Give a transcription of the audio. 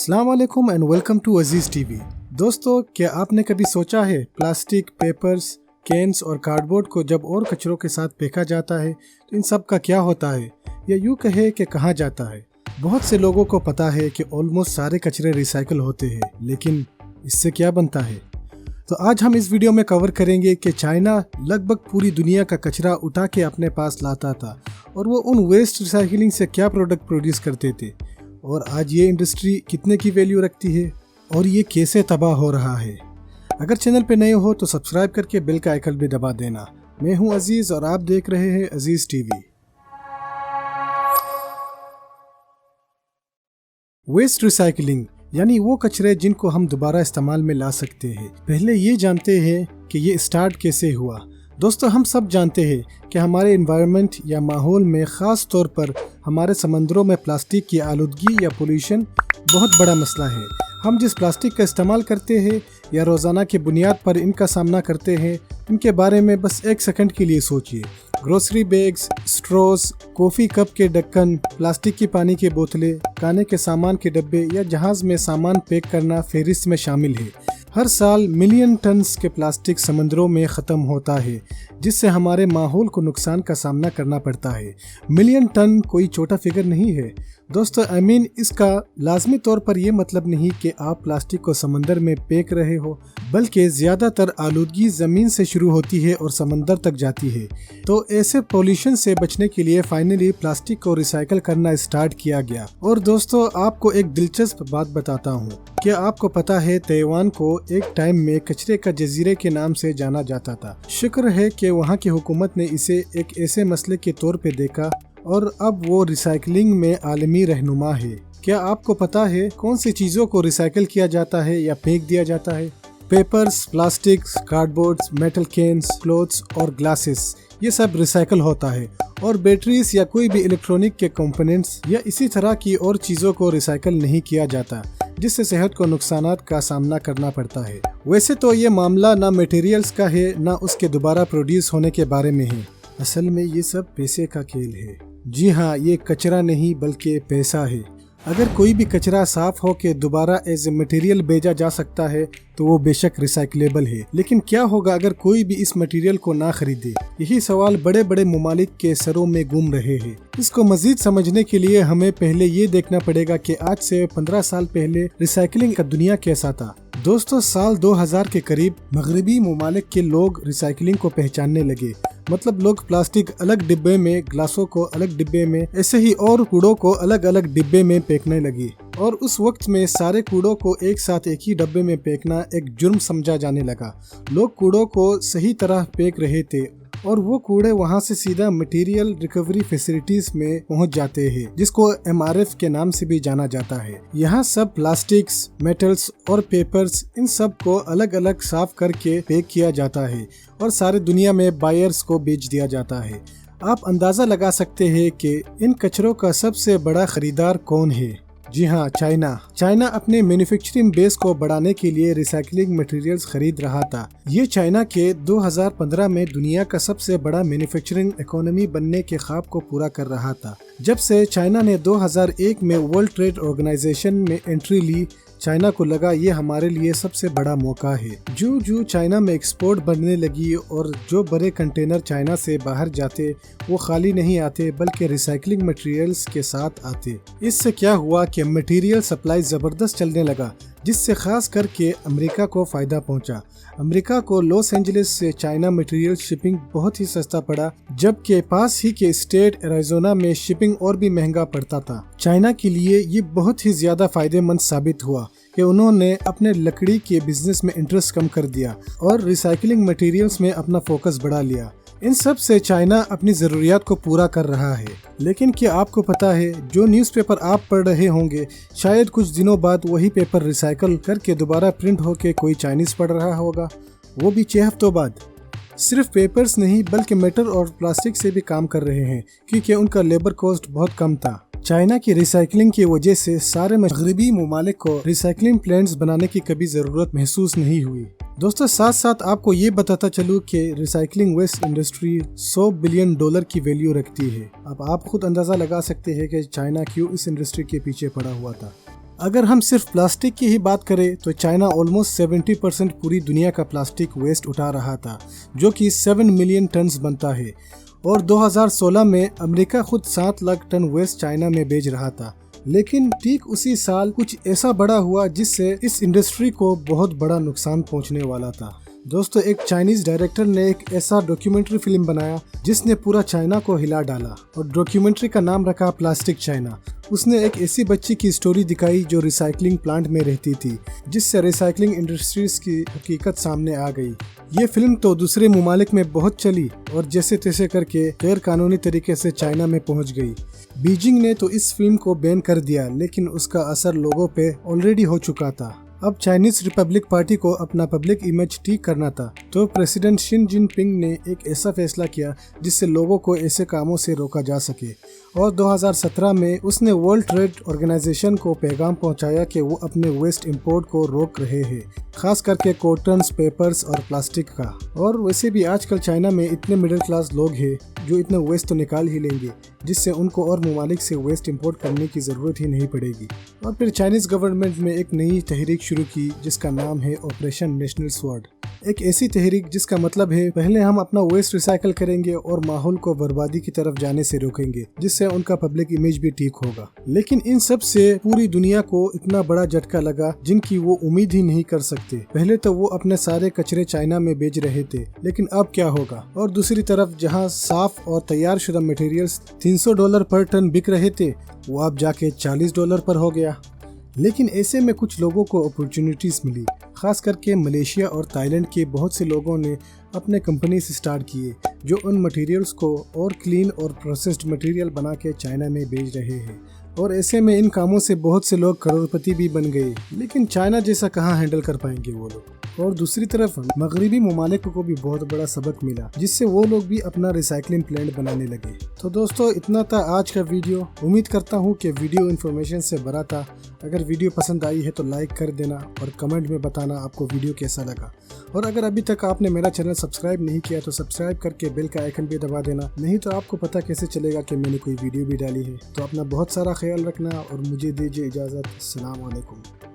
अस्सलाम वालेकुम and welcome to Aziz TV. दोस्तों, क्या आपने कभी सोचा है प्लास्टिक, पेपर्स, कैंस और कार्डबोर्ड को जब और कचरों के साथ फेंका जाता है तो इन सब का क्या होता है, या यूँ कहे कि कहाँ जाता है। बहुत से लोगों को पता है कि ऑलमोस्ट सारे कचरे रिसाइकल होते हैं, लेकिन इससे क्या बनता है। तो आज हम इस वीडियो में कवर करेंगे कि चाइना लगभग पूरी दुनिया का कचरा उठा के अपने पास लाता था और वो उन वेस्ट रिसाइकलिंग से क्या प्रोडक्ट प्रोड्यूस करते थे, और आज ये इंडस्ट्री कितने की वैल्यू रखती है और ये कैसे तबाह हो रहा है। अगर चैनल पे नए हो तो सब्सक्राइब करके बेल का आइकन भी दबा देना। मैं हूं अजीज़ और आप देख रहे हैं अजीज़ टीवी। वेस्ट रिसाइकलिंग यानी वो कचरे जिनको हम दोबारा इस्तेमाल में ला सकते हैं। पहले ये जानते हैं कि ये स्टार्ट कैसे हुआ। दोस्तों, हम सब जानते हैं कि हमारे एनवायरनमेंट या माहौल में ख़ास तौर पर हमारे समंदरों में प्लास्टिक की आलूदगी या पोल्यूशन बहुत बड़ा मसला है। हम जिस प्लास्टिक का इस्तेमाल करते हैं या रोज़ाना की बुनियाद पर इनका सामना करते हैं, इनके बारे में बस एक सेकंड के लिए सोचिए। Grocery bags, straws, coffee cup के ढक्कन, प्लास्टिक की पानी की बोतलें, खाने के सामान के डब्बे या जहाज़ में सामान पैक करना फहरिस्त में शामिल है। हर साल मिलियन टन्स के प्लास्टिक समंदरों में ख़त्म होता है, जिससे हमारे माहौल को नुकसान का सामना करना पड़ता है। मिलियन टन कोई छोटा फिगर नहीं है दोस्तों। इसका लाजमी तौर पर यह मतलब नहीं कि आप प्लास्टिक को समंदर में फेंक रहे हो, बल्कि ज़्यादातर आलूदगी ज़मीन से शुरू होती है और समंदर तक जाती है। तो ऐसे पोल्यूशन से बचने के लिए फाइनली प्लास्टिक को रिसाइकल करना स्टार्ट किया गया। और दोस्तों, आपको एक दिलचस्प बात बताता हूँ। क्या आपको पता है ताइवान को एक टाइम में कचरे का जजीरे के नाम से जाना जाता था। शुक्र है कि वहाँ की हुकूमत ने इसे एक ऐसे मसले के तौर पे देखा और अब वो रिसाइकलिंग में आलमी रहनुमा है। क्या आपको पता है कौन सी चीज़ों को रिसाइकल किया जाता है या फेंक दिया जाता है? Papers, plastics, cardboards, metal cans, clothes और ग्लासेस, ये सब रिसाइकल होता है। और बैटरीज या कोई भी इलेक्ट्रॉनिक के कंपोनेंट्स या इसी तरह की और चीज़ों को रिसाइकल नहीं किया जाता, जिससे सेहत को नुकसानात का सामना करना पड़ता है। वैसे तो ये मामला ना मटेरियल्स का है ना उसके दोबारा प्रोड्यूस होने के बारे में है। असल में ये सब पैसे का खेल है। जी हाँ, ये कचरा नहीं बल्कि पैसा है। अगर कोई भी कचरा साफ हो के दोबारा एज ए मटेरियल भेजा जा सकता है तो वो बेशक रिसाइकलेबल है। लेकिन क्या होगा अगर कोई भी इस मटेरियल को ना खरीदे? यही सवाल बड़े बड़े मुमालिक के सरों में घूम रहे हैं। इसको मजीद समझने के लिए हमें पहले ये देखना पड़ेगा कि आज से 15 साल पहले रिसाइकलिंग का दुनिया कैसा था। दोस्तों, साल 2000 के करीब मगरबी मुमालिक के लोग रिसाइकलिंग को पहचानने लगे। मतलब लोग प्लास्टिक अलग डिब्बे में, ग्लासों को अलग डिब्बे में, ऐसे ही और कूड़ों को अलग अलग डिब्बे में फेंकने लगी। और उस वक्त में सारे कूड़ों को एक साथ एक ही डब्बे में फेंकना एक जुर्म समझा जाने लगा। लोग कूड़ों को सही तरह फेंक रहे थे और वो कूड़े वहाँ से सीधा मटेरियल रिकवरी फैसिलिटीज में पहुँच जाते हैं, जिसको MRF के नाम से भी जाना जाता है। यहाँ सब प्लास्टिक्स, मेटल्स और पेपर्स, इन सब को अलग अलग साफ करके पैक किया जाता है और सारे दुनिया में बायर्स को बेच दिया जाता है। आप अंदाजा लगा सकते हैं कि इन कचरों का सबसे बड़ा खरीदार कौन है? जी हाँ, चाइना अपने मैन्युफैक्चरिंग बेस को बढ़ाने के लिए रिसाइकलिंग मटेरियल्स खरीद रहा था। ये चाइना के 2015 में दुनिया का सबसे बड़ा मैन्युफैक्चरिंग इकोनॉमी बनने के ख्वाब को पूरा कर रहा था। जब से चाइना ने 2001 में वर्ल्ड ट्रेड ऑर्गेनाइजेशन में एंट्री ली, चाइना को लगा ये हमारे लिए सबसे बड़ा मौका है। जो चाइना में एक्सपोर्ट बढ़ने लगी और जो बड़े कंटेनर चाइना से बाहर जाते वो खाली नहीं आते बल्कि रिसाइकलिंग मटेरियल्स के साथ आते। इससे क्या हुआ कि मटेरियल सप्लाई ज़बरदस्त चलने लगा, जिससे खास करके अमेरिका को फ़ायदा पहुंचा। अमेरिका को लॉस एंजलिस से चाइना मटेरियल शिपिंग बहुत ही सस्ता पड़ा, जबकि पास ही के स्टेट एरिज़ोना में शिपिंग और भी महंगा पड़ता था। चाइना के लिए ये बहुत ही ज़्यादा फ़ायदेमंद साबित हुआ कि उन्होंने अपने लकड़ी के बिजनेस में इंटरेस्ट कम कर दिया और रिसाइकलिंग मटेरियल्स में अपना फोकस बढ़ा लिया। इन सब से चाइना अपनी ज़रूरियात को पूरा कर रहा है। लेकिन क्या आपको पता है, जो न्यूज़पेपर आप पढ़ रहे होंगे, शायद कुछ दिनों बाद वही पेपर रिसाइकल करके दोबारा प्रिंट होके कोई चाइनीज़ पढ़ रहा होगा, वो भी 6 हफ्तों बाद। सिर्फ पेपर्स नहीं बल्कि मेटल और प्लास्टिक से भी काम कर रहे हैं, क्योंकि उनका लेबर कॉस्ट बहुत कम था। चाइना की रिसाइकलिंग की वजह से सारे मगरबी मुमालिक को रिसाइकलिंग प्लांट्स बनाने की कभी ज़रूरत महसूस नहीं हुई। दोस्तों, साथ साथ आपको ये बताता चलूँ कि रिसाइकलिंग वेस्ट इंडस्ट्री $100 बिलियन की वैल्यू रखती है। अब आप खुद अंदाज़ा लगा सकते हैं कि चाइना क्यों इस इंडस्ट्री के पीछे पड़ा हुआ था। अगर हम सिर्फ प्लास्टिक की ही बात करें तो चाइना ऑलमोस्ट 70% पूरी दुनिया का प्लास्टिक वेस्ट उठा रहा था, जो कि 7 मिलियन टन्स बनता है। और 2016 में अमेरिका खुद 7 लाख टन वेस्ट चाइना में भेज रहा था। लेकिन ठीक उसी साल कुछ ऐसा बड़ा हुआ जिससे इस इंडस्ट्री को बहुत बड़ा नुकसान पहुंचने वाला था। दोस्तों, एक चाइनीज डायरेक्टर ने एक ऐसा डॉक्यूमेंट्री फिल्म बनाया जिसने पूरा चाइना को हिला डाला, और डॉक्यूमेंट्री का नाम रखा प्लास्टिक चाइना। उसने एक ऐसी बच्ची की स्टोरी दिखाई जो रिसाइकलिंग प्लांट में रहती थी, जिससे रिसाइकलिंग इंडस्ट्रीज की हकीकत सामने आ गई। ये फिल्म तो दूसरे ममालिक में बहुत चली और जैसे तैसे करके गैर कानूनी तरीके से चाइना में पहुंच गई। बीजिंग ने तो इस फिल्म को बैन कर दिया, लेकिन उसका असर लोगों पे ऑलरेडी हो चुका था। अब चाइनीज रिपब्लिक पार्टी को अपना पब्लिक इमेज ठीक करना था, तो प्रेसिडेंट शी जिनपिंग ने एक ऐसा फैसला किया जिससे लोगों को ऐसे कामों से रोका जा सके। और 2017 में उसने वर्ल्ड ट्रेड ऑर्गेनाइजेशन को पैगाम पहुंचाया कि वो अपने वेस्ट इंपोर्ट को रोक रहे हैं, खास करके कॉटन्स, पेपर्स और प्लास्टिक का। और वैसे भी आजकल चाइना में इतने मिडिल क्लास लोग हैं जो इतने वेस्ट तो निकाल ही लेंगे, जिससे उनको और ममालिक से वेस्ट इंपोर्ट करने की ज़रूरत ही नहीं पड़ेगी। और फिर चाइनीज़ गवर्नमेंट में एक नई तहरीक शुरू की जिसका नाम है ऑपरेशन नेशनल स्वॉर्ड। एक ऐसी तहरीक जिसका मतलब है पहले हम अपना वेस्ट रिसाइकल करेंगे और माहौल को बर्बादी की तरफ जाने से रोकेंगे, जिससे उनका पब्लिक इमेज भी ठीक होगा। लेकिन इन सब से पूरी दुनिया को इतना बड़ा झटका लगा जिनकी वो उम्मीद ही नहीं कर सकते। पहले तो वो अपने सारे कचरे चाइना में बेच रहे थे, लेकिन अब क्या होगा। और दूसरी तरफ जहाँ साफ और तैयार शुदा मटेरियल्स $300 पर टन बिक रहे थे, वो अब जाके $40 पर हो गया। लेकिन ऐसे में कुछ लोगों को अपॉर्चुनिटीज मिली, खास करके मलेशिया और थाईलैंड के बहुत से लोगों ने अपने कंपनी से स्टार्ट किए जो उन मटेरियल्स को और क्लीन और प्रोसेस्ड मटेरियल बना के चाइना में भेज रहे हैं। और ऐसे में इन कामों से बहुत से लोग करोड़पति भी बन गए, लेकिन चाइना जैसा कहाँ हैंडल कर पाएंगे वो लोग। और दूसरी तरफ मगरिबी ममालिक को भी बहुत बड़ा सबक मिला, जिससे वो लोग भी अपना रिसाइकलिंग प्लांट बनाने लगे। तो दोस्तों, इतना था आज का वीडियो। उम्मीद करता हूँ कि वीडियो इन्फॉर्मेशन से भरा था। अगर वीडियो पसंद आई है तो लाइक कर देना और कमेंट में बताना आपको वीडियो कैसा लगा। और अगर अभी तक आपने मेरा चैनल सब्सक्राइब नहीं किया तो सब्सक्राइब करके बेल का आइकन भी दबा देना, नहीं तो आपको पता कैसे चलेगा कि मैंने कोई वीडियो भी डाली है। तो अपना बहुत सारा ख्याल रखना और मुझे दीजिए इजाज़त। अस्सलाम वालेकुम।